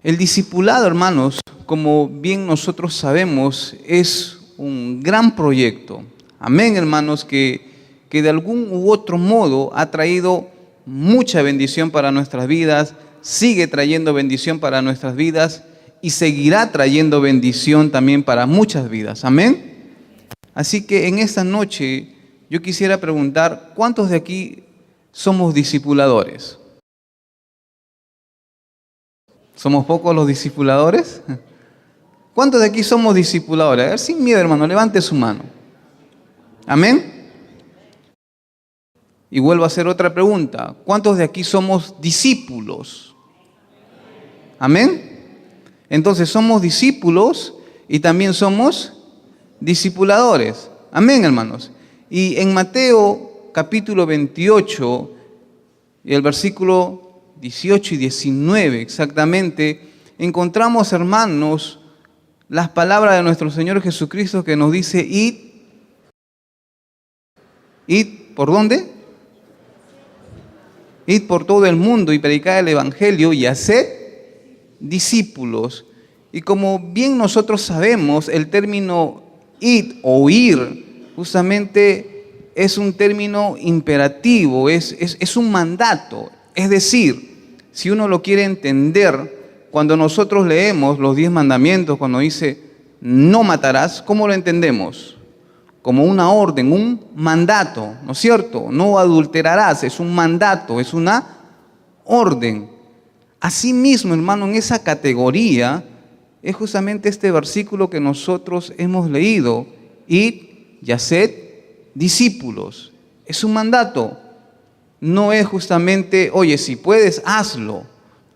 El discipulado, hermanos, como bien nosotros sabemos, es un gran proyecto. Amén, hermanos, que de algún u otro modo ha traído mucha bendición para nuestras vidas, sigue trayendo bendición para nuestras vidas y seguirá trayendo bendición también para muchas vidas. Amén. Así que en esta noche yo quisiera preguntar, ¿cuántos de aquí somos discipuladores? ¿Somos pocos los discipuladores? ¿Cuántos de aquí somos discipuladores? A ver, sin miedo, hermano, levante su mano. Amén. Y vuelvo a hacer otra pregunta. ¿Cuántos de aquí somos discípulos? Amén. Entonces somos discípulos y también somos discipuladores. Amén, hermanos. Y en Mateo capítulo 28, y el versículo 18 y 19 exactamente, encontramos, hermanos, las palabras de nuestro Señor Jesucristo que nos dice, id, ¿por dónde? Id por todo el mundo y predicad el Evangelio y haced discípulos. Y como bien nosotros sabemos, el término id o ir justamente es un término imperativo, es un mandato. Es decir, si uno lo quiere entender, cuando nosotros leemos los 10 mandamientos, cuando dice no matarás, ¿cómo lo entendemos? Como una orden, un mandato, ¿no es cierto? No adulterarás, es un mandato, es una orden. Asimismo, hermano, en esa categoría es justamente este versículo que nosotros hemos leído. Id y haced discípulos. Es un mandato. No es justamente, oye, si puedes, hazlo.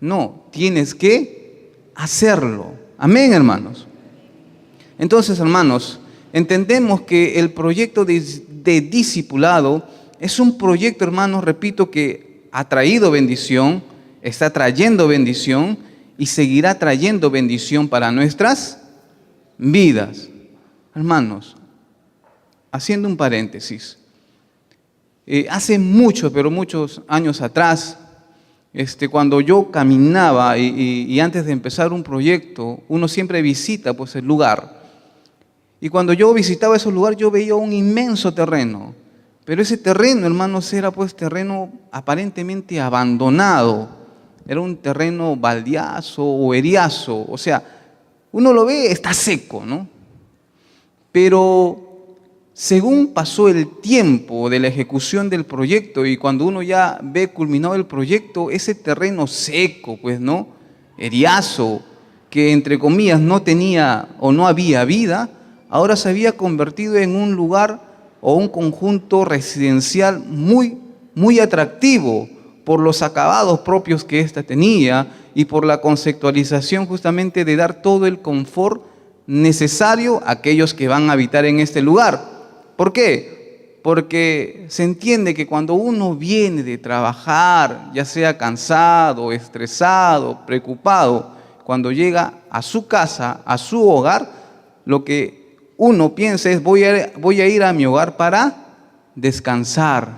No, tienes que hacerlo. Amén, hermanos. Entonces, hermanos, entendemos que el proyecto de discipulado es un proyecto, hermanos, repito, que ha traído bendición, está trayendo bendición y seguirá trayendo bendición para nuestras vidas. Hermanos, haciendo un paréntesis, hace muchos, pero muchos años atrás, cuando yo caminaba y antes de empezar un proyecto, uno siempre visita pues el lugar. Y cuando yo visitaba esos lugares, yo veía un inmenso terreno. Pero ese terreno, hermanos, era pues terreno aparentemente abandonado. Era un terreno baldeazo o eriazo. O sea, uno lo ve, está seco, ¿no? Pero según pasó el tiempo de la ejecución del proyecto y cuando uno ya ve culminado el proyecto, ese terreno seco, pues, ¿no? Eriazo, que entre comillas no tenía o no había vida, ahora se había convertido en un lugar o un conjunto residencial muy, muy atractivo por los acabados propios que ésta tenía y por la conceptualización justamente de dar todo el confort necesario a aquellos que van a habitar en este lugar. ¿Por qué? Porque se entiende que cuando uno viene de trabajar, ya sea cansado, estresado, preocupado, cuando llega a su casa, a su hogar, lo que uno piensa es voy a ir a mi hogar para descansar,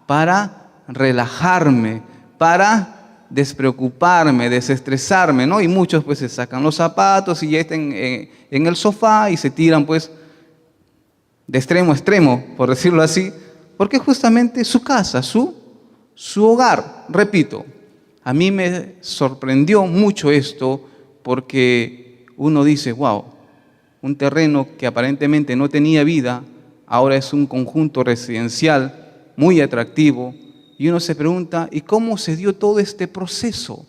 para relajarme, para despreocuparme, desestresarme, ¿no? Y muchos pues se sacan los zapatos y ya están en el sofá y se tiran pues de extremo a extremo, por decirlo así, porque justamente su casa, su hogar, repito, a mí me sorprendió mucho esto porque uno dice, wow, un terreno que aparentemente no tenía vida, ahora es un conjunto residencial muy atractivo, y uno se pregunta, ¿y cómo se dio todo este proceso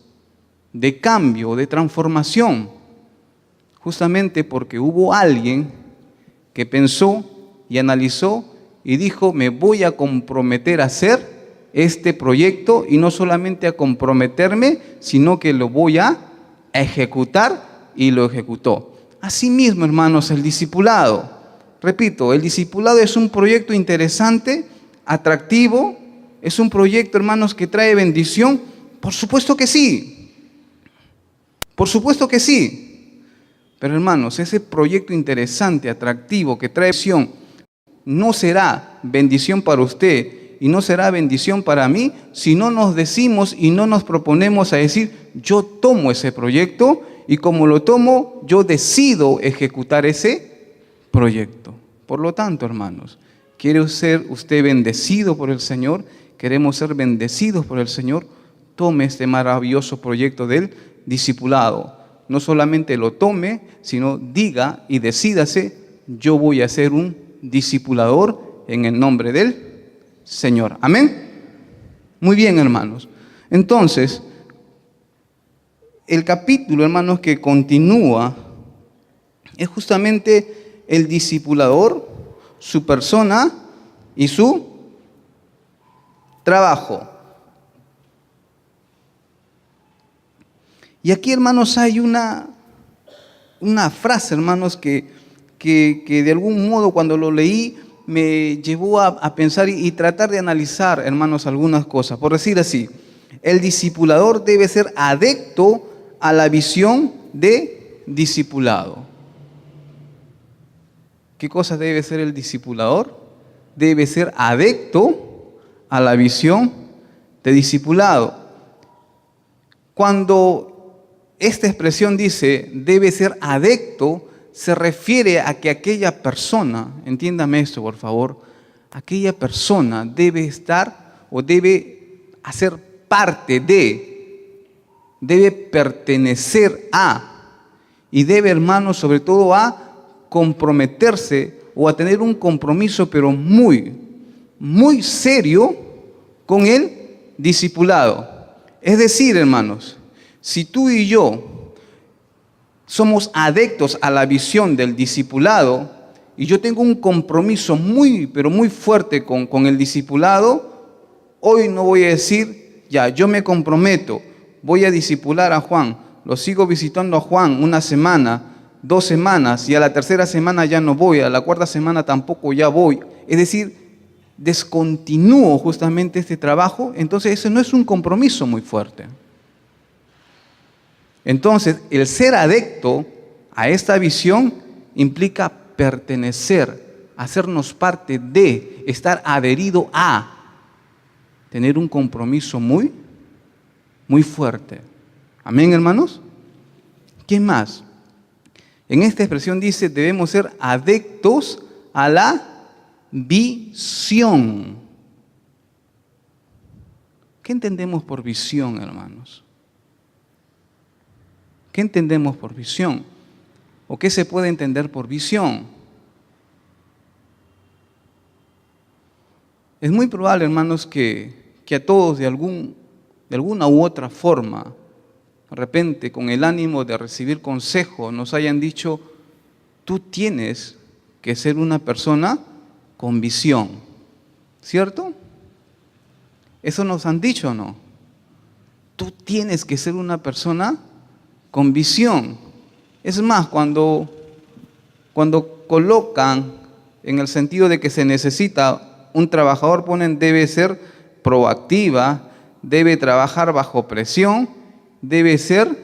de cambio, de transformación? Justamente porque hubo alguien que pensó y analizó y dijo, me voy a comprometer a hacer este proyecto y no solamente a comprometerme, sino que lo voy a ejecutar y lo ejecutó. Asimismo, hermanos, el discipulado. Repito, el discipulado es un proyecto interesante, atractivo, es un proyecto, hermanos, que trae bendición. Por supuesto que sí. Por supuesto que sí. Pero, hermanos, ese proyecto interesante, atractivo, que trae bendición, no será bendición para usted y no será bendición para mí si no nos decimos y no nos proponemos a decir, yo tomo ese proyecto y como lo tomo, yo decido ejecutar ese proyecto. Por lo tanto, hermanos, ¿quiere ser usted bendecido por el Señor? ¿Queremos ser bendecidos por el Señor? Tome este maravilloso proyecto del discipulado. No solamente lo tome, sino diga y decídase, yo voy a ser un discipulador en el nombre del Señor. Amén. Muy bien, hermanos. Entonces, el capítulo, hermanos, que continúa es justamente el discipulador, su persona y su trabajo. Y aquí, hermanos, hay una frase, hermanos, que de algún modo cuando lo leí me llevó a pensar y tratar de analizar, hermanos, algunas cosas. Por decir así, el discipulador debe ser adepto a la visión de discipulado. ¿Qué cosa debe ser el discipulador? Debe ser adepto a la visión de discipulado. Cuando esta expresión dice debe ser adepto, se refiere a que aquella persona, entiéndame esto por favor, aquella persona debe estar o debe hacer parte de, debe pertenecer a, y debe, hermanos, sobre todo a comprometerse o a tener un compromiso, pero muy, muy serio con el discipulado. Es decir, hermanos, si tú y yo somos adeptos a la visión del discipulado y yo tengo un compromiso muy, pero muy fuerte con el discipulado, hoy no voy a decir, ya, yo me comprometo, voy a discipular a Juan, lo sigo visitando a Juan una semana, 2 semanas, y a la tercera semana ya no voy, a la cuarta semana tampoco ya voy. Es decir, descontinúo justamente este trabajo, entonces ese no es un compromiso muy fuerte. Entonces, el ser adepto a esta visión implica pertenecer, hacernos parte de, estar adherido a, tener un compromiso muy, muy fuerte. Amén, hermanos. ¿Qué más? En esta expresión dice, debemos ser adeptos a la visión. ¿Qué entendemos por visión, hermanos? ¿Qué entendemos por visión? ¿O qué se puede entender por visión? Es muy probable, hermanos, que a todos de alguna u otra forma, de repente con el ánimo de recibir consejo, nos hayan dicho, tú tienes que ser una persona con visión. ¿Cierto? ¿Eso nos han dicho o no? Tú tienes que ser una persona con visión. Es más, cuando colocan en el sentido de que se necesita un trabajador, ponen debe ser proactiva, debe trabajar bajo presión, debe ser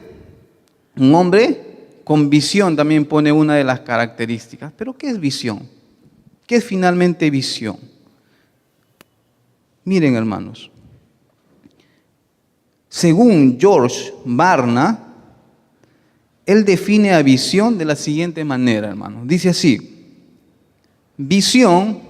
un hombre con visión, también pone una de las características. ¿Pero qué es visión? ¿Qué es finalmente visión? Miren, hermanos, según George Barna, él define a visión de la siguiente manera, hermanos. Dice así, visión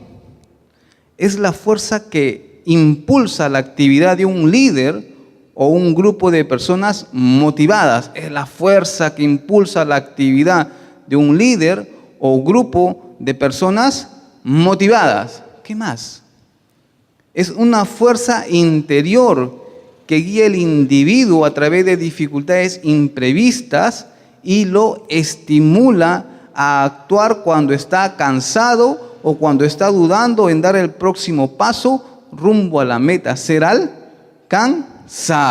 es la fuerza que impulsa la actividad de un líder o un grupo de personas motivadas. Es la fuerza que impulsa la actividad de un líder o grupo de personas motivadas. ¿Qué más? Es una fuerza interior que guía al individuo a través de dificultades imprevistas y lo estimula a actuar cuando está cansado o cuando está dudando en dar el próximo paso rumbo a la meta, ser alcanzada.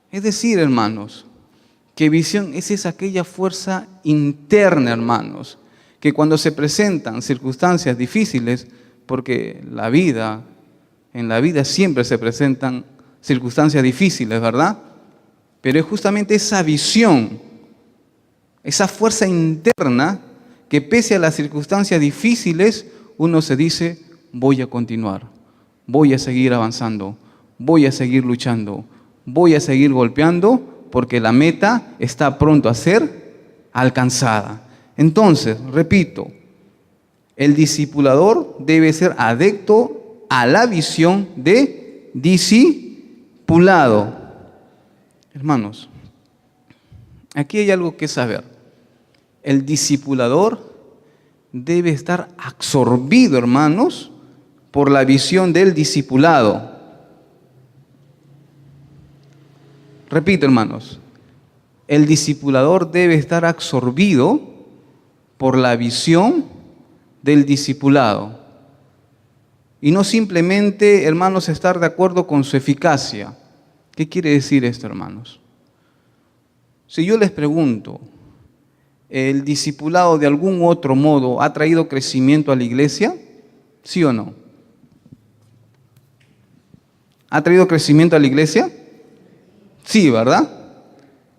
Es decir, hermanos, que visión es aquella fuerza interna, hermanos, que cuando se presentan circunstancias difíciles, porque en la vida siempre se presentan circunstancias difíciles, ¿verdad? Pero es justamente esa visión, esa fuerza interna, que pese a las circunstancias difíciles, uno se dice, voy a continuar, voy a seguir avanzando, voy a seguir luchando, voy a seguir golpeando, porque la meta está pronto a ser alcanzada. Entonces, repito, el discipulador debe ser adepto a la visión de discipulado. Hermanos, aquí hay algo que saber. El discipulador debe estar absorbido, hermanos, por la visión del discipulado. Repito, hermanos, el discipulador debe estar absorbido por la visión del discipulado. Y no simplemente, hermanos, estar de acuerdo con su eficacia. ¿Qué quiere decir esto, hermanos? Si yo les pregunto, ¿el discipulado de algún otro modo ha traído crecimiento a la iglesia? ¿Sí o no? ¿Ha traído crecimiento a la iglesia? Sí, ¿verdad?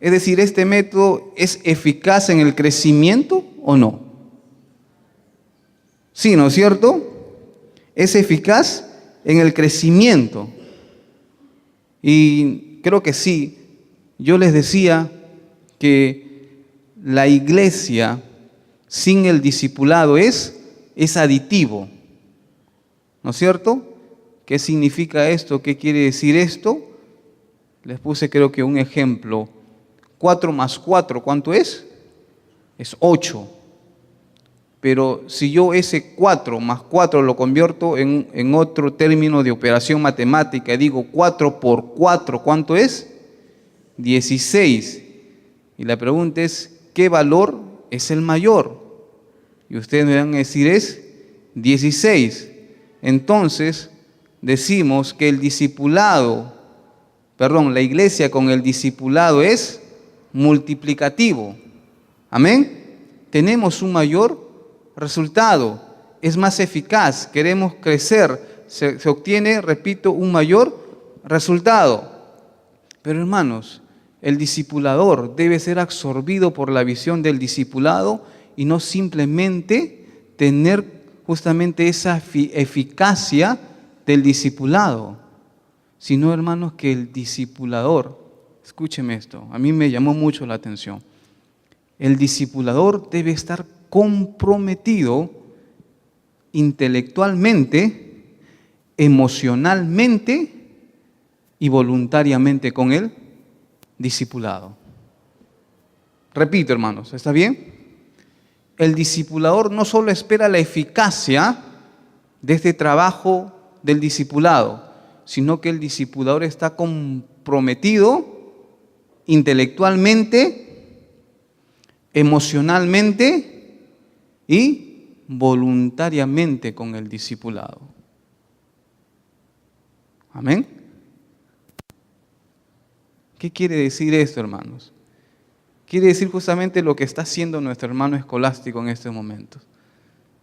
Es decir, ¿este método es eficaz en el crecimiento o no? Sí, ¿no es cierto? Es eficaz en el crecimiento. Y creo que sí. Yo les decía que la iglesia sin el discipulado es aditivo. ¿No es cierto? ¿Qué significa esto? ¿Qué quiere decir esto? Les puse creo que un ejemplo. 4 más 4, ¿cuánto es? Es 8. Pero si yo ese 4 más 4 lo convierto en otro término de operación matemática y digo 4 por 4, ¿cuánto es? 16. Y la pregunta es, ¿qué valor es el mayor? Y ustedes me van a decir es 16. Entonces decimos que la iglesia con el discipulado es multiplicativo. Amén. Tenemos un mayor resultado, es más eficaz, queremos crecer, se obtiene, repito, un mayor resultado. Pero hermanos, el discipulador debe ser absorbido por la visión del discipulado y no simplemente tener justamente esa eficacia del discipulado, sino, hermanos, que el discipulador, escúcheme esto, a mí me llamó mucho la atención, el discipulador debe estar comprometido intelectualmente, emocionalmente y voluntariamente con el discipulado. Repito, hermanos, ¿está bien? El discipulador no solo espera la eficacia de este trabajo del discipulado, sino que el discipulador está comprometido intelectualmente, emocionalmente y voluntariamente con el discipulado. Amén. ¿Qué quiere decir esto, hermanos? Quiere decir justamente lo que está haciendo nuestro hermano escolástico en estos momentos.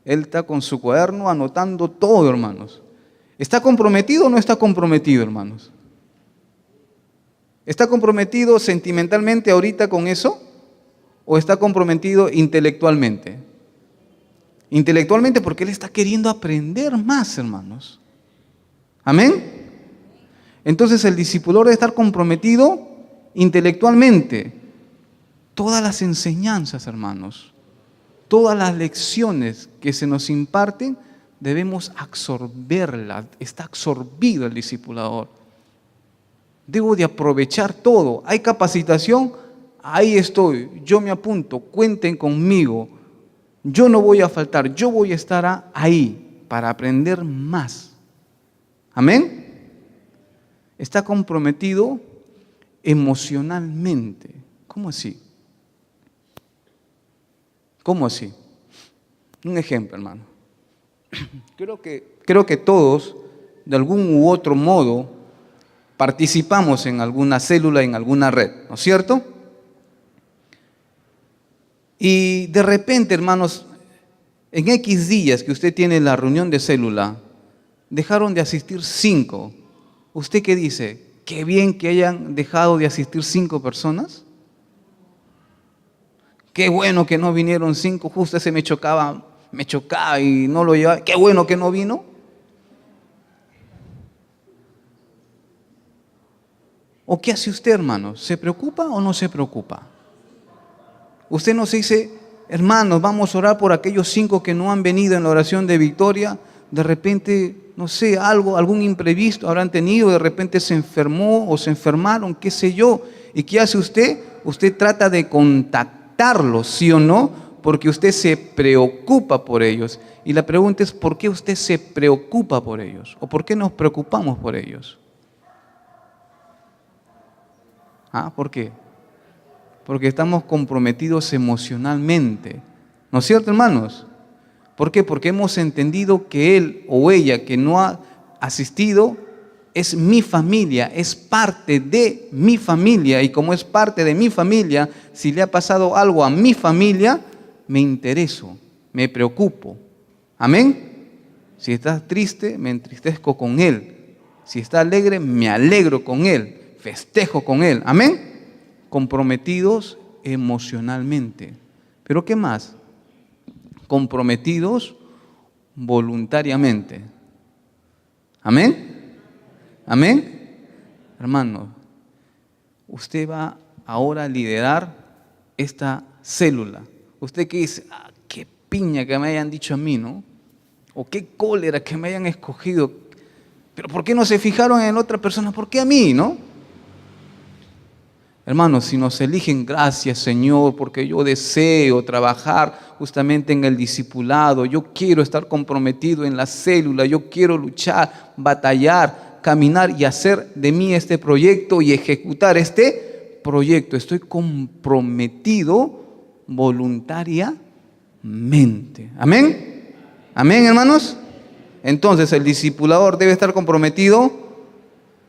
Él está con su cuaderno anotando todo, hermanos. ¿Está comprometido o no está comprometido, hermanos? ¿Está comprometido sentimentalmente ahorita con eso? ¿O está comprometido intelectualmente? Intelectualmente porque él está queriendo aprender más, hermanos. ¿Amén? Entonces el discipulador debe estar comprometido intelectualmente. Todas las enseñanzas, hermanos, todas las lecciones que se nos imparten, debemos absorberlas. Está absorbido el discipulador. Debo de aprovechar todo. ¿Hay capacitación? Ahí estoy, yo me apunto, cuenten conmigo. Yo no voy a faltar, yo voy a estar ahí para aprender más. ¿Amén? Está comprometido emocionalmente. ¿Cómo así? ¿Cómo así? Un ejemplo, hermano. Creo que todos, de algún u otro modo, participamos en alguna célula, en alguna red, ¿no es cierto? Y de repente, hermanos, en X días que usted tiene la reunión de célula, dejaron de asistir 5. ¿Usted qué dice? ¿Qué bien que hayan dejado de asistir 5 personas? Qué bueno que no vinieron 5, justo ese me chocaba y no lo llevaba. Qué bueno que no vino. ¿O qué hace usted, hermanos? ¿Se preocupa o no se preocupa? Usted nos dice, hermanos, vamos a orar por aquellos 5 que no han venido en la oración de victoria. De repente, no sé, algún imprevisto habrán tenido, de repente se enfermó o se enfermaron, qué sé yo. ¿Y qué hace usted? Usted trata de contactarlos, ¿sí o no? Porque usted se preocupa por ellos. Y la pregunta es, ¿por qué usted se preocupa por ellos? ¿O por qué nos preocupamos por ellos? ¿Por qué? Porque estamos comprometidos emocionalmente. ¿No es cierto, hermanos? ¿Por qué? Porque hemos entendido que él o ella que no ha asistido es mi familia, es parte de mi familia. Y como es parte de mi familia, si le ha pasado algo a mi familia, me intereso, me preocupo. ¿Amén? Si está triste, me entristezco con él. Si está alegre, me alegro con él. Festejo con él. ¿Amén? Comprometidos emocionalmente. ¿Pero qué más? Comprometidos voluntariamente. ¿Amén? ¿Amén? Hermano, usted va ahora a liderar esta célula. Usted que dice, qué piña que me hayan dicho a mí, ¿no? O qué cólera que me hayan escogido. Pero ¿por qué no se fijaron en otra persona? ¿Por qué a mí, no? Hermanos, si nos eligen, gracias Señor, porque yo deseo trabajar justamente en el discipulado, yo quiero estar comprometido en la célula, yo quiero luchar, batallar, caminar y hacer de mí este proyecto y ejecutar este proyecto. Estoy comprometido voluntariamente. ¿Amén? ¿Amén, hermanos? Entonces el discipulador debe estar comprometido,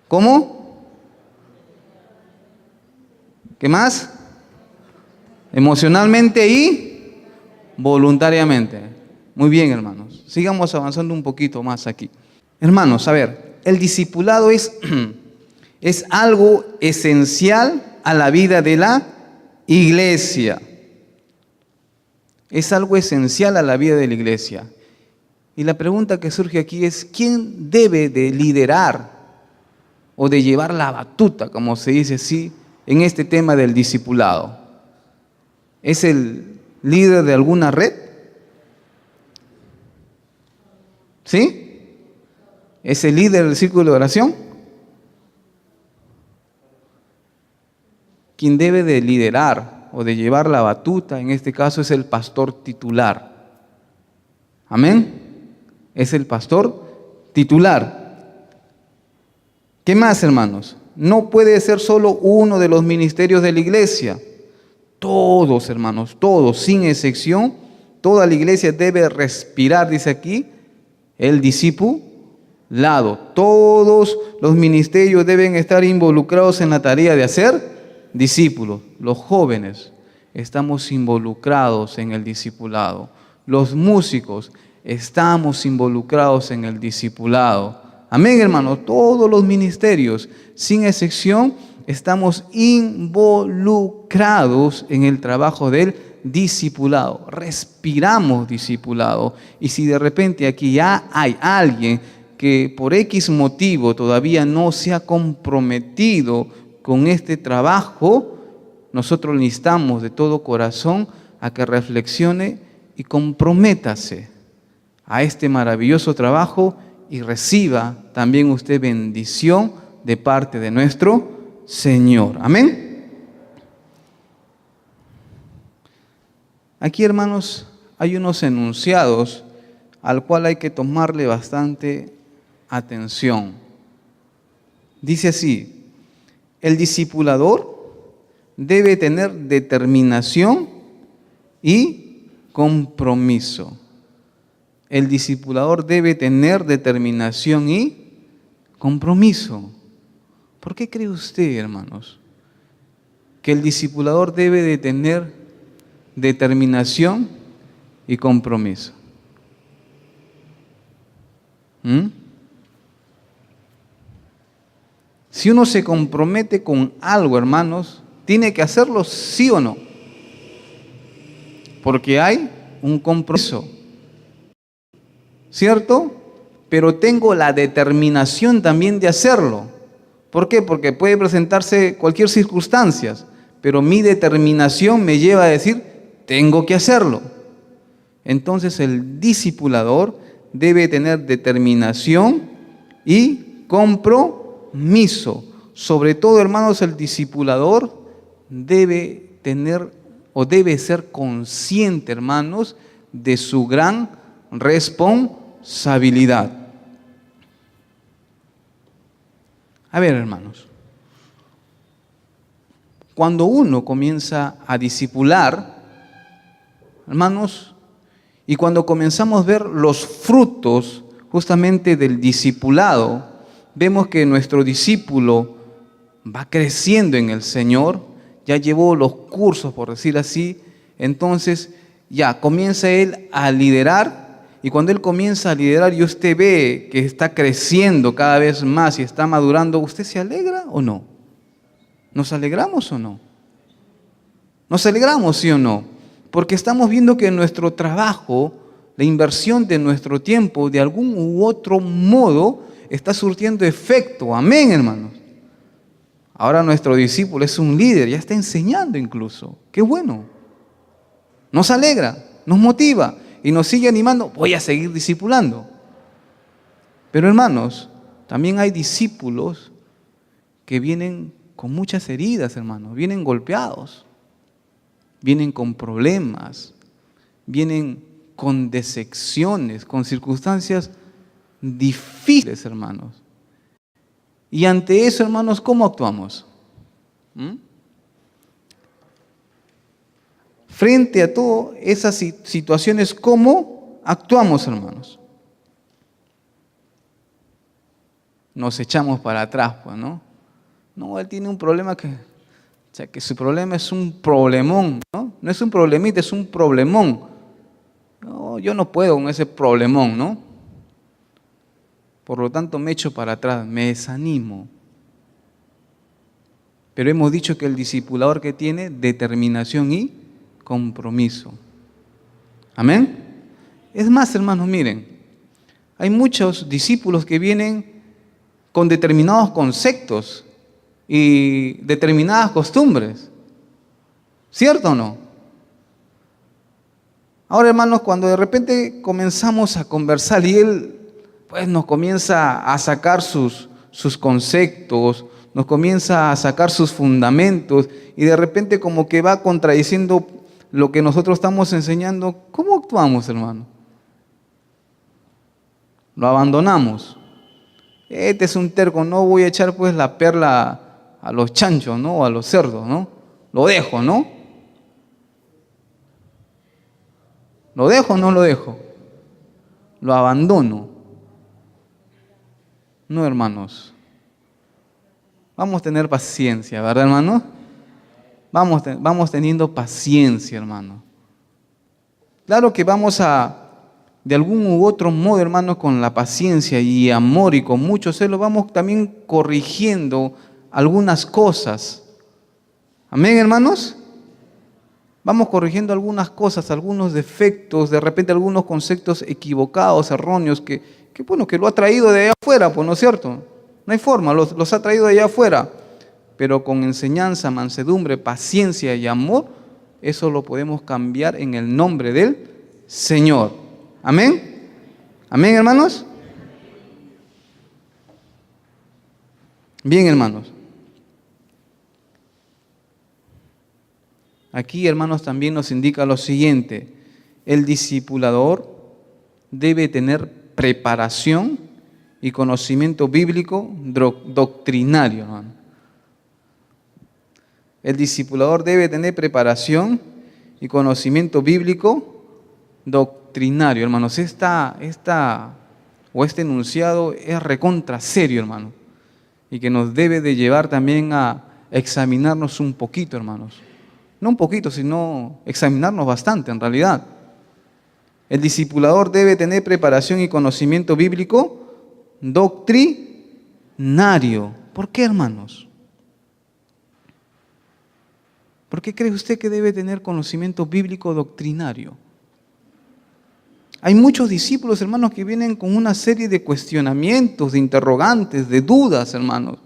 ¿cómo? ¿Qué más? Emocionalmente y voluntariamente. Muy bien, hermanos. Sigamos avanzando un poquito más aquí. Hermanos, a ver, el discipulado es algo esencial a la vida de la iglesia. Es algo esencial a la vida de la iglesia. Y la pregunta que surge aquí es, ¿quién debe de liderar o de llevar la batuta, como se dice así, en este tema del discipulado? ¿Es el líder de alguna red? ¿Sí? ¿Es el líder del círculo de oración? Quien debe de liderar o de llevar la batuta, en este caso, es el pastor titular. ¿Amén? Es el pastor titular. ¿Qué más, hermanos? No puede ser solo uno de los ministerios de la iglesia. Todos, hermanos, todos, sin excepción, toda la iglesia debe respirar, dice aquí, el discipulado. Todos los ministerios deben estar involucrados en la tarea de hacer discípulos. Los jóvenes estamos involucrados en el discipulado. Los músicos estamos involucrados en el discipulado. Amén, hermanos. Todos los ministerios, sin excepción, estamos involucrados en el trabajo del discipulado. Respiramos discipulado. Y si de repente aquí ya hay alguien que por X motivo todavía no se ha comprometido con este trabajo, nosotros le instamos de todo corazón a que reflexione y comprométase a este maravilloso trabajo y reciba también usted bendición de parte de nuestro Señor. Amén. Aquí, hermanos, hay unos enunciados al cual hay que tomarle bastante atención. Dice así: el discipulador debe tener determinación y compromiso. El discipulador debe tener determinación y compromiso. ¿Por qué cree usted, hermanos, que el discipulador debe de tener determinación y compromiso? Si uno se compromete con algo, hermanos, tiene que hacerlo sí o no, porque hay un compromiso, ¿cierto? Pero tengo la determinación también de hacerlo, ¿Por qué? Porque puede presentarse cualquier circunstancia, pero mi determinación me lleva a decir, tengo que hacerlo. Entonces el discipulador debe tener determinación y compromiso. Sobre todo, hermanos, el discipulador debe tener o debe ser consciente, hermanos, de su gran responsabilidad. A ver, hermanos, cuando uno comienza a discipular, hermanos, y cuando comenzamos a ver los frutos justamente del discipulado, vemos que nuestro discípulo va creciendo en el Señor, ya llevó los cursos, por decir así, entonces ya comienza él a liderar, y cuando él comienza a liderar y usted ve que está creciendo cada vez más y está madurando, ¿usted se alegra o no? ¿Nos alegramos o no? ¿Nos alegramos, sí o no? Porque estamos viendo que nuestro trabajo, la inversión de nuestro tiempo, de algún u otro modo, está surtiendo efecto. Amén, hermanos. Ahora nuestro discípulo es un líder, ya está enseñando incluso. ¡Qué bueno! Nos alegra, nos motiva y nos sigue animando. Voy a seguir discipulando. Pero hermanos, también hay discípulos que vienen con muchas heridas, hermanos. Vienen golpeados, vienen con problemas, vienen con decepciones, con circunstancias difíciles, hermanos. Y ante eso, hermanos, ¿cómo actuamos? Frente a todas esas situaciones, ¿cómo actuamos, hermanos? Nos echamos para atrás, pues, ¿no? No, él tiene un problema que su problema es un problemón, ¿no? No es un problemita, es un problemón. No, yo no puedo con ese problemón, ¿no? Por lo tanto, me echo para atrás, me desanimo. Pero hemos dicho que el discipulador que tiene determinación y compromiso. ¿Amén? Es más, hermanos, miren, hay muchos discípulos que vienen con determinados conceptos y determinadas costumbres. ¿Cierto o no? Ahora, hermanos, cuando de repente comenzamos a conversar y él pues nos comienza a sacar sus conceptos, nos comienza a sacar sus fundamentos y de repente como que va contradiciendo lo que nosotros estamos enseñando, ¿cómo actuamos, hermano? Lo abandonamos. Este es un terco, no voy a echar pues la perla a los chanchos, ¿no? O a los cerdos, ¿no? Lo dejo, ¿no? ¿Lo dejo o no lo dejo? Lo abandono. No, hermanos. Vamos a tener paciencia, ¿verdad, hermano? Vamos teniendo paciencia, hermano. Claro que vamos de algún u otro modo, hermano, con la paciencia y amor y con mucho celo, vamos también corrigiendo algunas cosas. ¿Amén, hermanos? Vamos corrigiendo algunas cosas, algunos defectos, de repente algunos conceptos equivocados, erróneos, que lo ha traído de allá afuera, pues, ¿no es cierto? No hay forma, los ha traído de allá afuera. Pero con enseñanza, mansedumbre, paciencia y amor, eso lo podemos cambiar en el nombre del Señor. ¿Amén? ¿Amén, hermanos? Bien, hermanos. Aquí, hermanos, también nos indica lo siguiente. El discipulador debe tener preparación y conocimiento bíblico doctrinario, hermano. El discipulador debe tener preparación y conocimiento bíblico doctrinario, hermanos. Este enunciado es recontra serio, hermano, y que nos debe de llevar también a examinarnos un poquito, hermanos. No un poquito, sino examinarnos bastante, en realidad. El discipulador debe tener preparación y conocimiento bíblico doctrinario. ¿Por qué, hermanos? ¿Por qué cree usted que debe tener conocimiento bíblico doctrinario? Hay muchos discípulos, hermanos, que vienen con una serie de cuestionamientos, de interrogantes, de dudas, hermanos.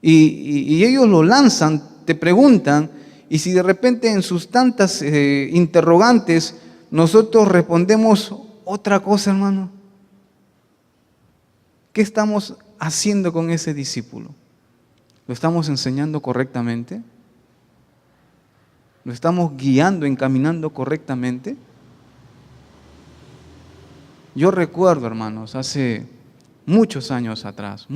y ellos lo lanzan, te preguntan, y si de repente en sus tantas interrogantes nosotros respondemos otra cosa, hermano, ¿qué estamos haciendo con ese discípulo? ¿Lo estamos enseñando correctamente? ¿Lo estamos guiando, encaminando correctamente? Yo recuerdo, hermanos, hace muchos años atrás,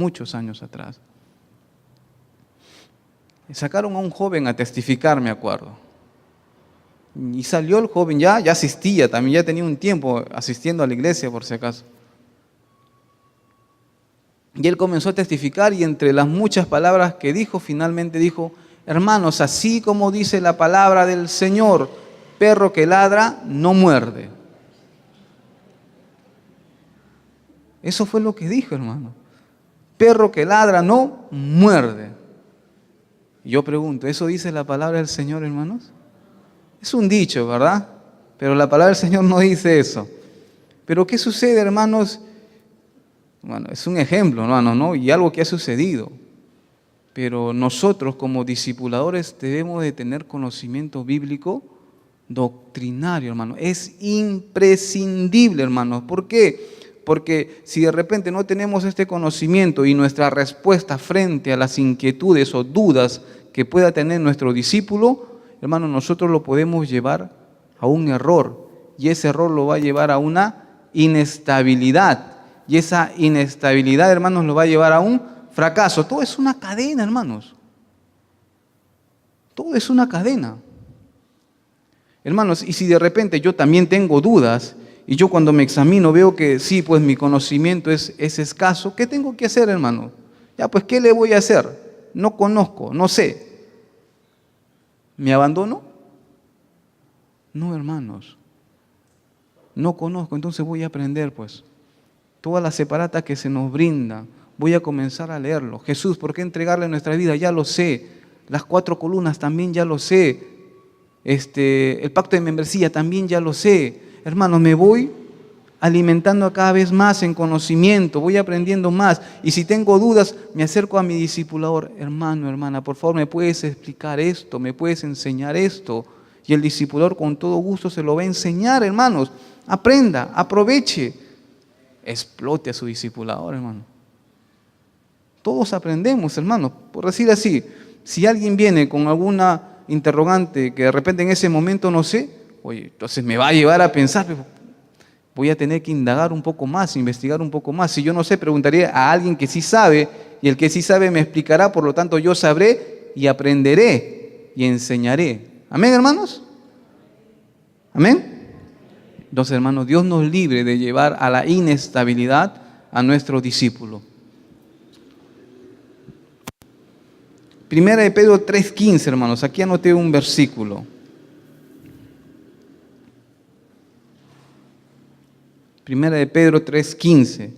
sacaron a un joven a testificar, me acuerdo. Y salió el joven, ya asistía, también ya tenía un tiempo asistiendo a la iglesia, por si acaso. Y él comenzó a testificar y entre las muchas palabras que dijo, finalmente dijo: hermanos, así como dice la palabra del Señor, perro que ladra no muerde. Eso fue lo que dijo, hermano. Perro que ladra no muerde. Y yo pregunto, ¿eso dice la palabra del Señor, hermanos? Es un dicho, ¿verdad? Pero la palabra del Señor no dice eso. Pero ¿qué sucede, hermanos? Bueno, es un ejemplo, hermanos, ¿no? Y algo que ha sucedido. Pero nosotros como discipuladores debemos de tener conocimiento bíblico doctrinario, hermano. Es imprescindible, hermanos. ¿Por qué? Porque si de repente no tenemos este conocimiento y nuestra respuesta frente a las inquietudes o dudas que pueda tener nuestro discípulo, hermano, nosotros lo podemos llevar a un error. Y ese error lo va a llevar a una inestabilidad. Y esa inestabilidad, hermanos, lo va a llevar a un fracaso. Todo es una cadena, hermanos. Todo es una cadena. Hermanos, y si de repente yo también tengo dudas, y yo cuando me examino veo que sí, pues mi conocimiento es escaso, ¿qué tengo que hacer, hermano? Ya, pues, ¿qué le voy a hacer? No conozco, no sé. ¿Me abandono? No, hermanos. No conozco, entonces voy a aprender, pues. Todas las separatas que se nos brindan, voy a comenzar a leerlo. Jesús, ¿por qué entregarle nuestra vida? Ya lo sé. Las 4 columnas también ya lo sé. El pacto de membresía también ya lo sé. Hermanos, me voy alimentando cada vez más en conocimiento, voy aprendiendo más. Y si tengo dudas, me acerco a mi discipulador. Hermano, hermana, por favor, ¿me puedes explicar esto? ¿Me puedes enseñar esto? Y el discipulador con todo gusto se lo va a enseñar, hermanos. Aprenda, aproveche. Explote a su discipulador, hermano. Todos aprendemos, hermano. Por decir así, si alguien viene con alguna interrogante que de repente en ese momento no sé, oye, entonces me va a llevar a pensar, voy a tener que indagar un poco más, investigar un poco más. Si yo no sé, preguntaré a alguien que sí sabe, y el que sí sabe me explicará, por lo tanto yo sabré y aprenderé y enseñaré. ¿Amén, hermanos? ¿Amén? Entonces, hermanos, Dios nos libre de llevar a la inestabilidad a nuestro discípulo. Primera de Pedro 3:15, hermanos, aquí anoté un versículo. Primera de Pedro 3:15,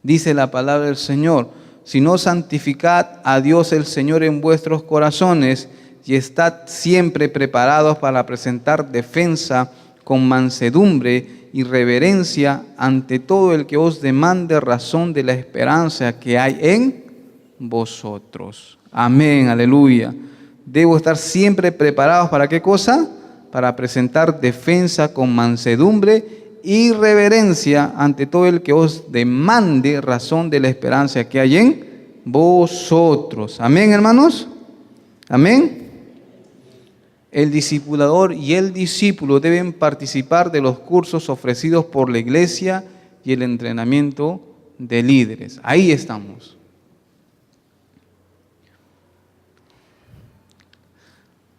dice la palabra del Señor: si no, santificad a Dios el Señor en vuestros corazones y estad siempre preparados para presentar defensa con mansedumbre y reverencia ante todo el que os demande razón de la esperanza que hay en vosotros. Amén, aleluya. Debo estar siempre preparados ¿para qué cosa? Para presentar defensa con mansedumbre y reverencia ante todo el que os demande razón de la esperanza que hay en vosotros. Amén, hermanos. Amén. El discipulador y el discípulo deben participar de los cursos ofrecidos por la iglesia y el entrenamiento de líderes. Ahí estamos.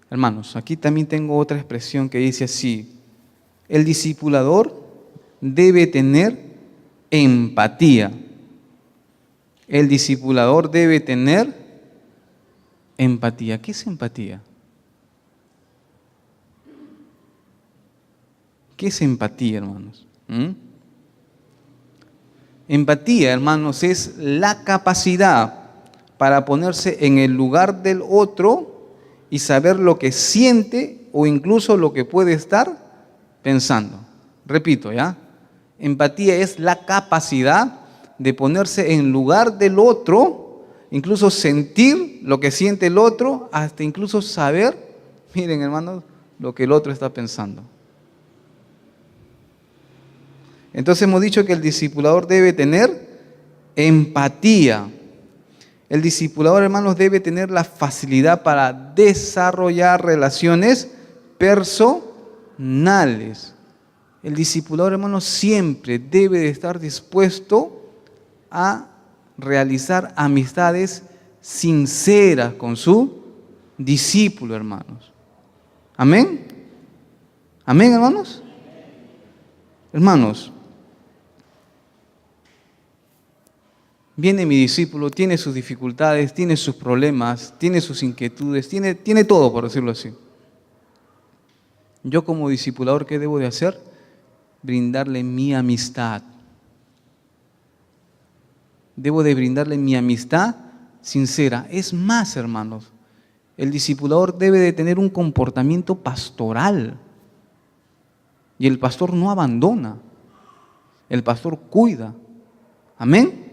Hermanos, aquí también tengo otra expresión que dice así: el discipulador debe tener empatía. El discipulador debe tener empatía. ¿Qué es empatía? ¿Qué es empatía, hermanos? Empatía, hermanos, es la capacidad para ponerse en el lugar del otro y saber lo que siente o incluso lo que puede estar pensando. Repito, ¿ya? Empatía es la capacidad de ponerse en lugar del otro incluso sentir lo que siente el otro, hasta incluso saber, miren hermanos, lo que el otro está pensando. Entonces hemos dicho que el discipulador debe tener empatía. El discipulador, hermanos, debe tener la facilidad para desarrollar relaciones personales. El discipulador, hermanos, siempre debe de estar dispuesto a realizar amistades sinceras con su discípulo, hermanos. ¿Amén? ¿Amén, hermanos? Hermanos, viene mi discípulo, tiene sus dificultades, tiene sus problemas, tiene sus inquietudes, tiene todo, por decirlo así. Yo como discipulador, ¿qué debo de hacer? Brindarle mi amistad. Debo de brindarle mi amistad sincera. Es más, hermanos, el discipulador debe de tener un comportamiento pastoral. Y el pastor no abandona. El pastor cuida. Amén.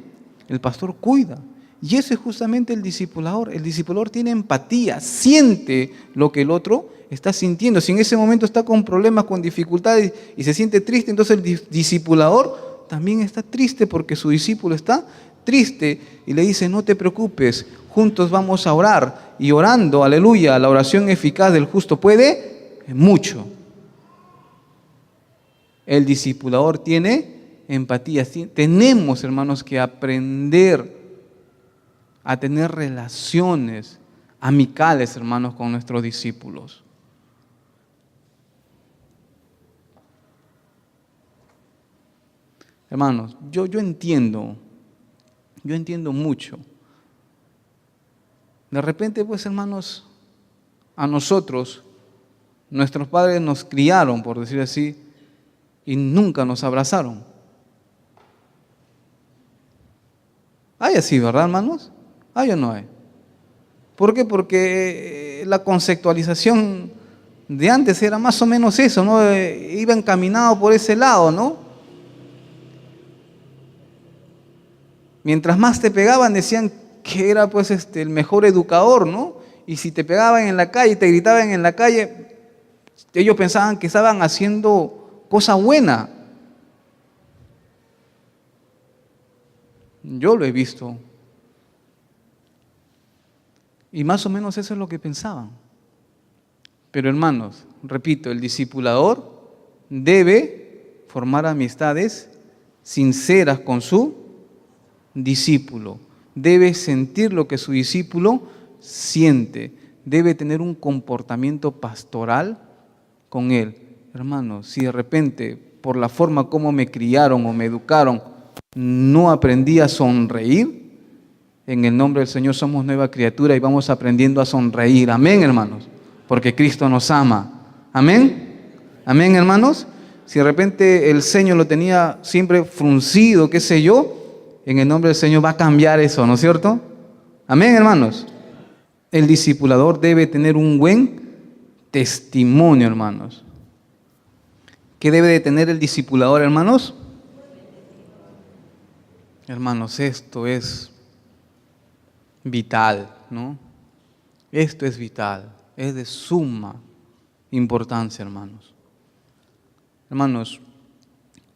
El pastor cuida. Y ese es justamente el discipulador. El discipulador tiene empatía, siente lo que el otro está sintiendo. Si en ese momento está con problemas, con dificultades y se siente triste, entonces el discipulador también está triste porque su discípulo está triste y le dice: no te preocupes, juntos vamos a orar. Y orando, aleluya, la oración eficaz del justo puede mucho. El discipulador tiene empatía. Tenemos, hermanos, que aprender a tener relaciones amicales, hermanos, con nuestros discípulos. Hermanos, yo entiendo mucho. De repente, pues, hermanos, a nosotros, nuestros padres nos criaron, por decir así, y nunca nos abrazaron. ¿Hay así, verdad, hermanos? ¿Hay o no hay? ¿Por qué? Porque la conceptualización de antes era más o menos eso, ¿no? Iba encaminado por ese lado, ¿no? Mientras más te pegaban, decían que era pues el mejor educador, ¿no? Y si te pegaban en la calle, te gritaban en la calle, ellos pensaban que estaban haciendo cosa buena. Yo lo he visto. Y más o menos eso es lo que pensaban. Pero hermanos, repito, el discipulador debe formar amistades sinceras con su discípulo. Debe sentir lo que su discípulo siente. Debe tener un comportamiento pastoral con él. Hermanos, si de repente, por la forma como me criaron o me educaron, no aprendí a sonreír, en el nombre del Señor somos nueva criatura y vamos aprendiendo a sonreír. Amén, hermanos, porque Cristo nos ama. Amén. Amén, hermanos. Si de repente el ceño lo tenía siempre fruncido, qué sé yo, en el nombre del Señor va a cambiar eso, ¿no es cierto? Amén, hermanos. El discipulador debe tener un buen testimonio, hermanos. ¿Qué debe de tener el discipulador, hermanos? Hermanos, esto es vital, ¿no? Esto es vital, es de suma importancia, hermanos. Hermanos,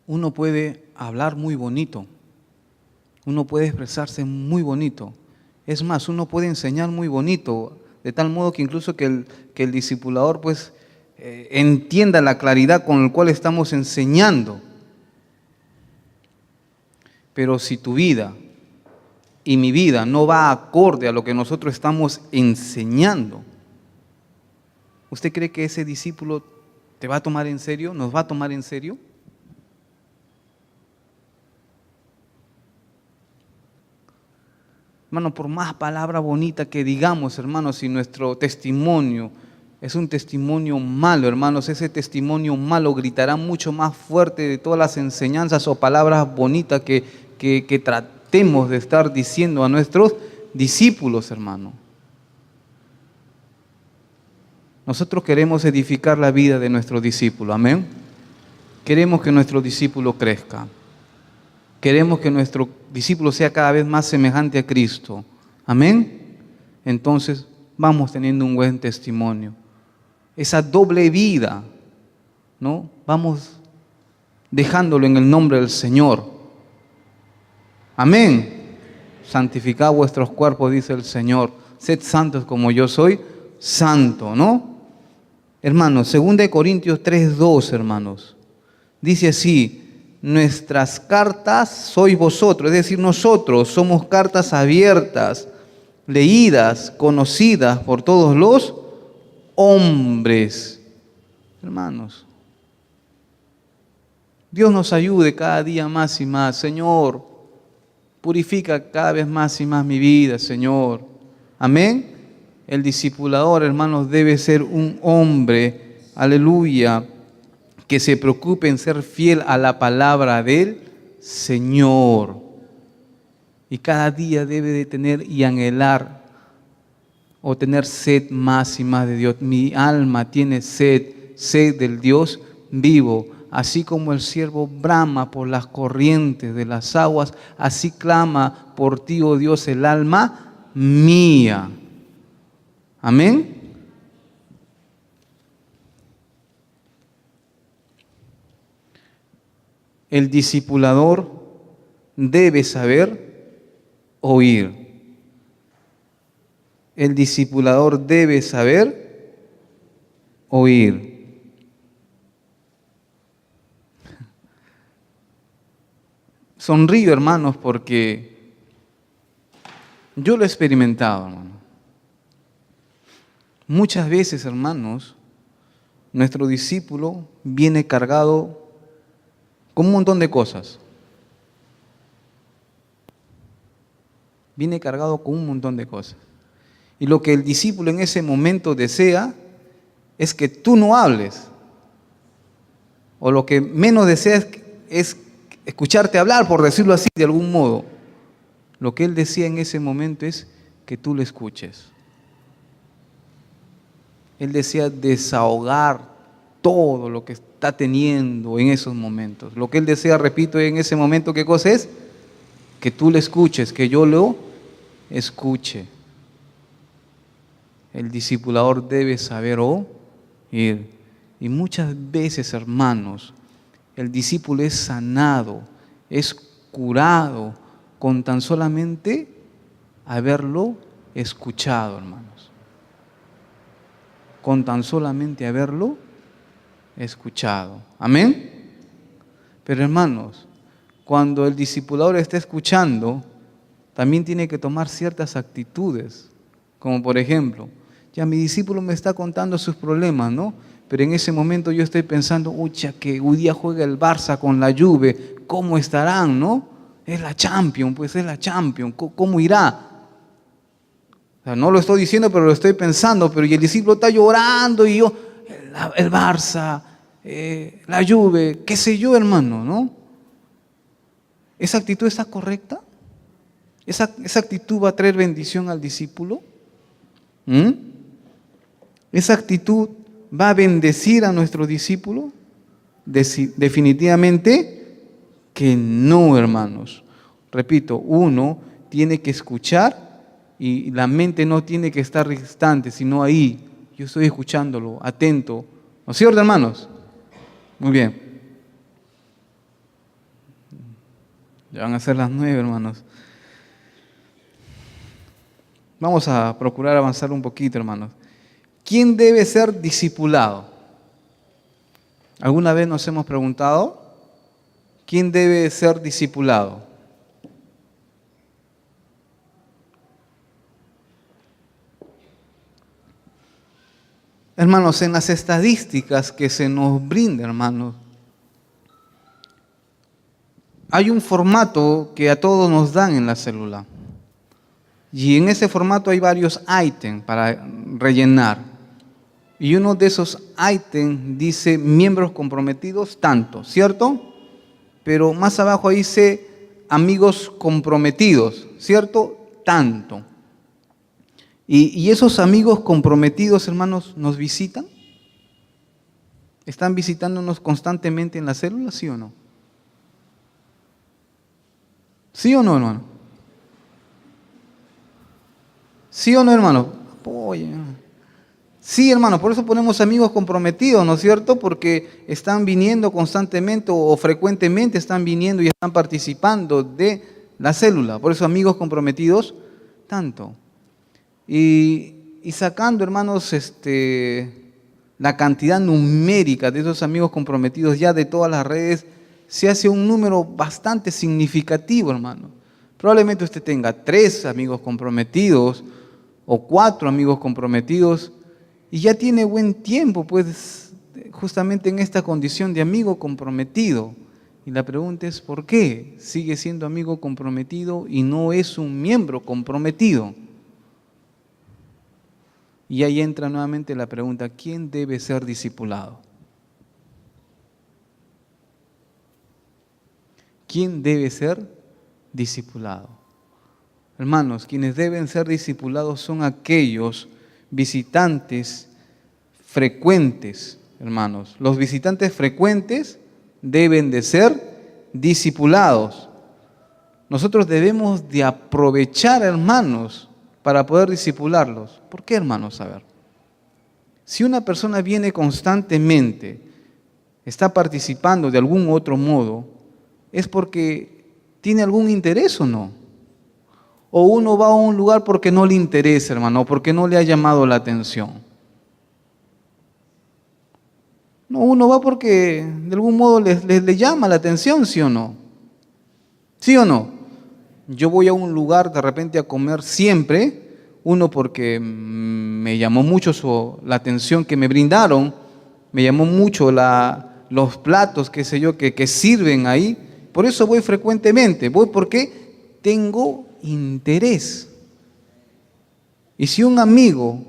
uno puede hablar muy bonito, uno puede expresarse muy bonito. Es más, uno puede enseñar muy bonito, de tal modo que incluso que el discipulador pues entienda la claridad con la cual estamos enseñando. Pero si tu vida y mi vida no va acorde a lo que nosotros estamos enseñando, ¿usted cree que ese discípulo te va a tomar en serio? ¿Nos va a tomar en serio? Hermano, por más palabra bonita que digamos, hermanos, si nuestro testimonio es un testimonio malo, hermanos, ese testimonio malo gritará mucho más fuerte de todas las enseñanzas o palabras bonitas que tratemos de estar diciendo a nuestros discípulos, hermano. Nosotros queremos edificar la vida de nuestro discípulo, amén. Queremos que nuestro discípulo crezca. Queremos que nuestro discípulo sea cada vez más semejante a Cristo. Amén. Entonces vamos teniendo un buen testimonio. Esa doble vida, ¿no? Vamos dejándolo en el nombre del Señor. Amén. Santificad vuestros cuerpos, dice el Señor. Sed santos como yo soy santo, ¿no? Hermanos, 2 Corintios 3:2, hermanos. Dice así: nuestras cartas sois vosotros, es decir, nosotros somos cartas abiertas, leídas, conocidas por todos los hombres. Hermanos, Dios nos ayude cada día más y más. Señor, purifica cada vez más y más mi vida, Señor. Amén. El discipulador, hermanos, debe ser un hombre, aleluya, que se preocupe en ser fiel a la palabra del Señor. Y cada día debe de tener y anhelar o tener sed más y más de Dios. Mi alma tiene sed del Dios vivo. Así como el siervo brama por las corrientes de las aguas, así clama por ti, oh Dios, el alma mía. Amén. El discipulador debe saber oír. El discipulador debe saber oír. Sonrío, hermanos, porque yo lo he experimentado, hermano. Muchas veces, hermanos, nuestro discípulo viene cargado con un montón de cosas. Viene cargado con un montón de cosas. Y lo que el discípulo en ese momento desea es que tú no hables. O lo que menos desea es escucharte hablar, por decirlo así, de algún modo. Lo que él desea en ese momento es que tú le escuches. Él desea desahogar todo lo que está teniendo en esos momentos. Lo que él desea, repito, en ese momento, ¿qué cosa es? Que tú le escuches, que yo lo escuche. El discipulador debe saber oír. Y muchas veces, hermanos, el discípulo es sanado, es curado con tan solamente haberlo escuchado, hermanos. Con tan solamente haberlo escuchado. Amén. Pero hermanos, cuando el discipulador está escuchando, también tiene que tomar ciertas actitudes. Como por ejemplo, ya mi discípulo me está contando sus problemas, ¿no? Pero en ese momento yo estoy pensando, ucha, que hoy día juega el Barça con la Juve, ¿cómo estarán, no? Es la Champions, pues es la Champions, ¿cómo irá? O sea, no lo estoy diciendo, pero lo estoy pensando, pero y el discípulo está llorando y yo, el Barça, la Juve, qué sé yo, hermano, ¿no? ¿Esa actitud está correcta? ¿Esa actitud va a traer bendición al discípulo? ¿Esa actitud va a bendecir a nuestro discípulo? Definitivamente que no, hermanos. Repito, uno tiene que escuchar y la mente no tiene que estar distante, sino ahí. Yo estoy escuchándolo, atento. ¿No es cierto, hermanos? Muy bien. Ya van a ser las 9, hermanos. Vamos a procurar avanzar un poquito, hermanos. ¿Quién debe ser discipulado? ¿Alguna vez nos hemos preguntado quién debe ser discipulado? Hermanos, en las estadísticas que se nos brinda, hermanos, hay un formato que a todos nos dan en la célula. Y en ese formato hay varios ítems para rellenar. Y uno de esos ítems dice miembros comprometidos, tanto, ¿cierto? Pero más abajo ahí dice amigos comprometidos, ¿cierto? Tanto. ¿Y esos amigos comprometidos, hermanos, nos visitan? ¿Están visitándonos constantemente en la célula, sí o no? ¿Sí o no, hermano? ¿Sí o no, hermano? Apoya. Sí, hermano, por eso ponemos amigos comprometidos, ¿no es cierto? Porque están viniendo constantemente o frecuentemente están viniendo y están participando de la célula. Por eso amigos comprometidos, tanto. Y sacando, hermanos, la cantidad numérica de esos amigos comprometidos ya de todas las redes, se hace un número bastante significativo, hermano. Probablemente usted tenga 3 amigos comprometidos o 4 amigos comprometidos y ya tiene buen tiempo, pues, justamente en esta condición de amigo comprometido. Y la pregunta es, ¿por qué sigue siendo amigo comprometido y no es un miembro comprometido? Y ahí entra nuevamente la pregunta, ¿quién debe ser discipulado? ¿Quién debe ser discipulado? Hermanos, quienes deben ser discipulados son aquellos visitantes frecuentes, hermanos. Los visitantes frecuentes deben de ser discipulados. Nosotros debemos de aprovechar, hermanos, para poder discipularlos. ¿Por qué, hermanos? A ver, si una persona viene constantemente, está participando de algún otro modo, es porque tiene algún interés o no. O uno va a un lugar porque no le interesa, hermano, porque no le ha llamado la atención. No, uno va porque de algún modo le llama la atención, ¿sí o no? ¿Sí o no? Yo voy a un lugar de repente a comer siempre, uno porque me llamó mucho la atención que me brindaron, me llamó mucho los platos, qué sé yo, que sirven ahí. Por eso voy frecuentemente, voy porque tengo interés. Y si un amigo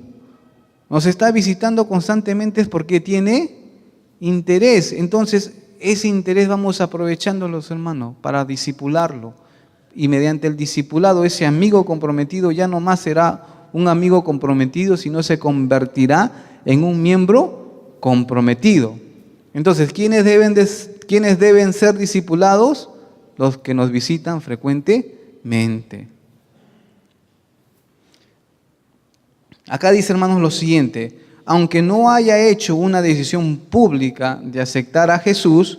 nos está visitando constantemente es porque tiene interés. Entonces, ese interés vamos aprovechándolos, hermanos, para discipularlo. Y mediante el discipulado, ese amigo comprometido ya no más será un amigo comprometido, sino se convertirá en un miembro comprometido. Entonces, ¿quiénes deben ser discipulados? Los que nos visitan frecuentemente. Acá dice, hermanos, lo siguiente: aunque no haya hecho una decisión pública de aceptar a Jesús,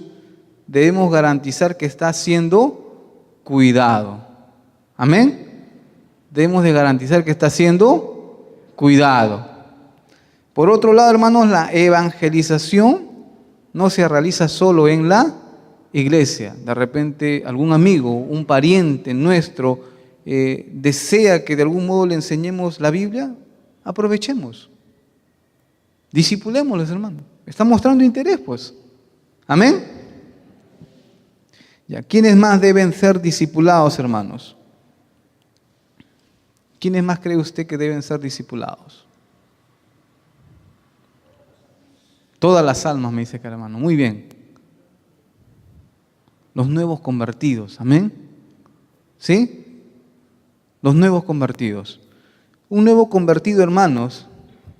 debemos garantizar que está siendo cuidado. ¿Amén? Debemos de garantizar que está siendo cuidado. Por otro lado, hermanos, la evangelización no se realiza solo en la iglesia. De repente algún amigo, un pariente nuestro desea que de algún modo le enseñemos la Biblia, aprovechemos. Discipulémosles, hermano. Está mostrando interés, pues. Amén. Ya, ¿quiénes más deben ser discipulados, hermanos? ¿Quiénes más cree usted que deben ser discipulados? Todas las almas, me dice cada hermano. Muy bien. Los nuevos convertidos. Amén. ¿Sí? Los nuevos convertidos. Un nuevo convertido, hermanos,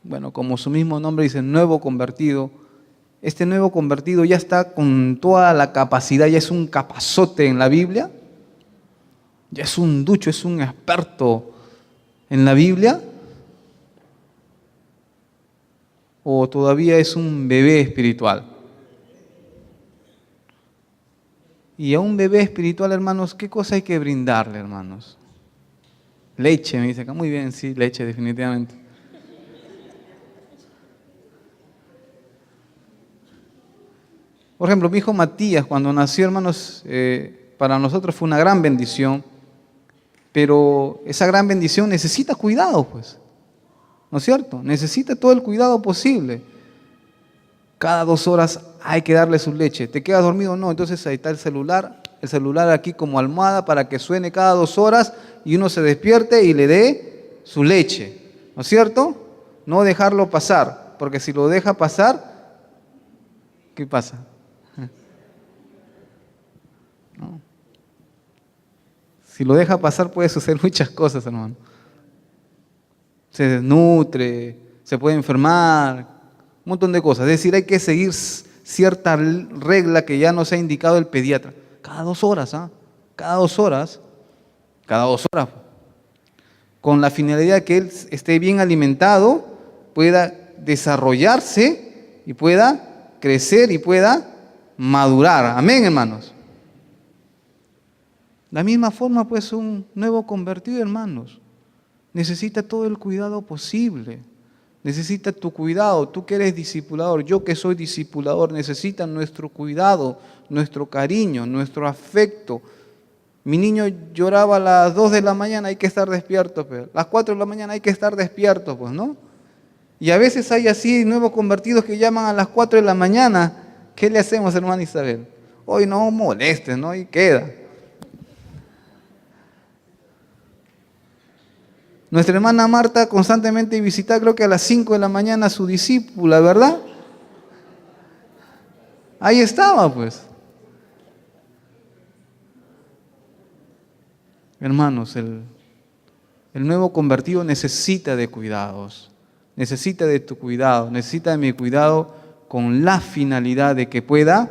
bueno, como su mismo nombre dice, nuevo convertido, este nuevo convertido ya está con toda la capacidad, ya es un capazote en la Biblia, ya es un ducho, es un experto en la Biblia, o todavía es un bebé espiritual. Y a un bebé espiritual, hermanos, ¿qué cosa hay que brindarle, hermanos? Leche, me dice acá. Muy bien, sí, leche, definitivamente. Por ejemplo, mi hijo Matías, cuando nació, hermanos, para nosotros fue una gran bendición, pero esa gran bendición necesita cuidado, pues. ¿No es cierto? Necesita todo el cuidado posible. Cada 2 horas hay que darle su leche. ¿Te quedas dormido? No, entonces ahí está el celular aquí como almohada para que suene cada 2 horas y uno se despierte y le dé su leche. ¿No es cierto? No dejarlo pasar, porque si lo deja pasar, ¿qué pasa? ¿No? Si lo deja pasar puede suceder muchas cosas, hermano. Se desnutre, se puede enfermar, un montón de cosas. Es decir, hay que seguir cierta regla que ya nos ha indicado el pediatra. Cada 2 horas, ¿ah? Cada 2 horas. con la finalidad de que él esté bien alimentado, pueda desarrollarse y pueda crecer y pueda madurar. Amén, hermanos. De la misma forma, pues, un nuevo convertido, hermanos, necesita todo el cuidado posible. Necesita tu cuidado. Tú que eres discipulador, yo que soy discipulador, necesita nuestro cuidado, nuestro cariño, nuestro afecto. Mi niño lloraba a las 2 de la mañana, hay que estar despierto, pero a las 4 de la mañana hay que estar despierto, pues, ¿no? Y a veces hay así nuevos convertidos que llaman a las 4 de la mañana. ¿Qué le hacemos, hermana Isabel? Hoy no molestes, ¿no? Y queda. Nuestra hermana Marta constantemente visita, creo que a las 5 de la mañana, a su discípula, ¿verdad? Ahí estaba, pues. Hermanos, el nuevo convertido necesita de cuidados, necesita de tu cuidado, necesita de mi cuidado con la finalidad de que pueda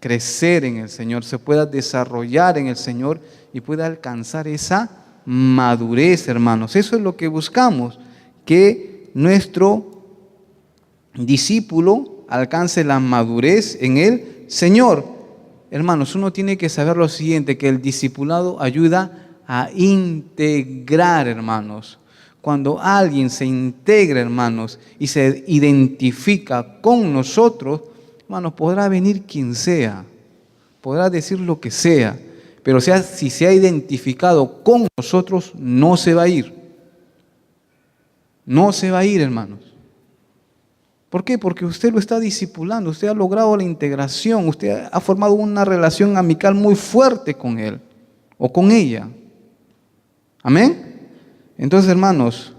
crecer en el Señor, se pueda desarrollar en el Señor y pueda alcanzar esa madurez, hermanos. Eso es lo que buscamos, que nuestro discípulo alcance la madurez en el Señor. Hermanos, uno tiene que saber lo siguiente, que el discipulado ayuda a integrar, hermanos. Cuando alguien se integra, hermanos, y se identifica con nosotros, hermanos, podrá venir quien sea, podrá decir lo que sea, pero si se ha identificado con nosotros, no se va a ir. No se va a ir, hermanos. ¿Por qué? Porque usted lo está discipulando, usted ha logrado la integración, usted ha formado una relación amical muy fuerte con él o con ella. ¿Amén? Entonces, hermanos,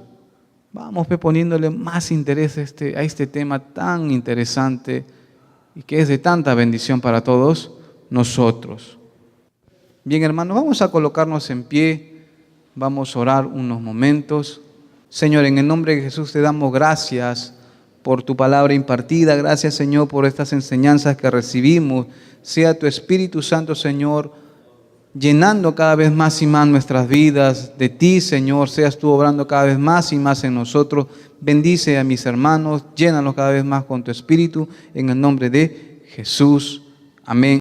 vamos poniéndole más interés a este tema tan interesante y que es de tanta bendición para todos nosotros. Bien, hermanos, vamos a colocarnos en pie, vamos a orar unos momentos. Señor, en el nombre de Jesús te damos gracias por tu palabra impartida. Gracias, Señor, por estas enseñanzas que recibimos. Sea tu Espíritu Santo, Señor, llenando cada vez más y más nuestras vidas de ti, Señor. Seas tú obrando cada vez más y más en nosotros. Bendice a mis hermanos, llénalos cada vez más con tu Espíritu, en el nombre de Jesús. Amén.